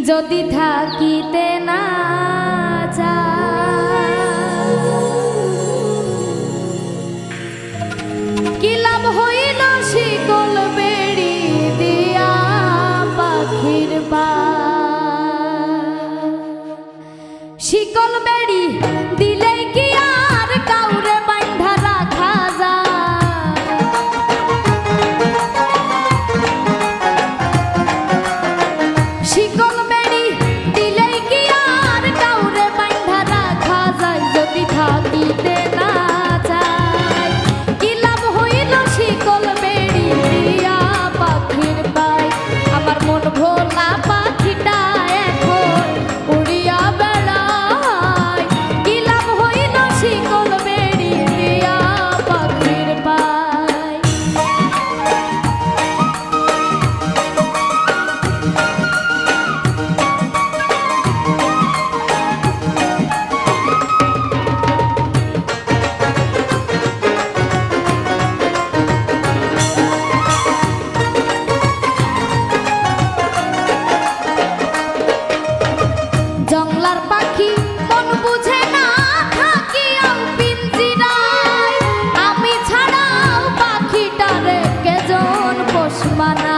যদি থাকিতে না কি লাভ হইল শিকল বেড়ি দিয়া পাখির পা শিকল বেড়ি দিলে কি আর কাউরে বাঁধা রাখা যায় শিকল বেড়ি দিলে কি আর কাউরে বাঁধা রাখা যায় যদি থাকিতে না যায় কি লাভ হইল শিকল বেড়ি দিয়া পাখির পায় আমার মন ভোলা পাখিটা এখন উড়িয়া বেড়ায় কি লাভ হইল শিকল বেড়ি দিয়া পাখির পায় জংলার পাখি মন বুঝে না থাকিয়াও পিঞ্জিরায় আমি ছাড়াও পাখিটারে কেজন পোষ মানায়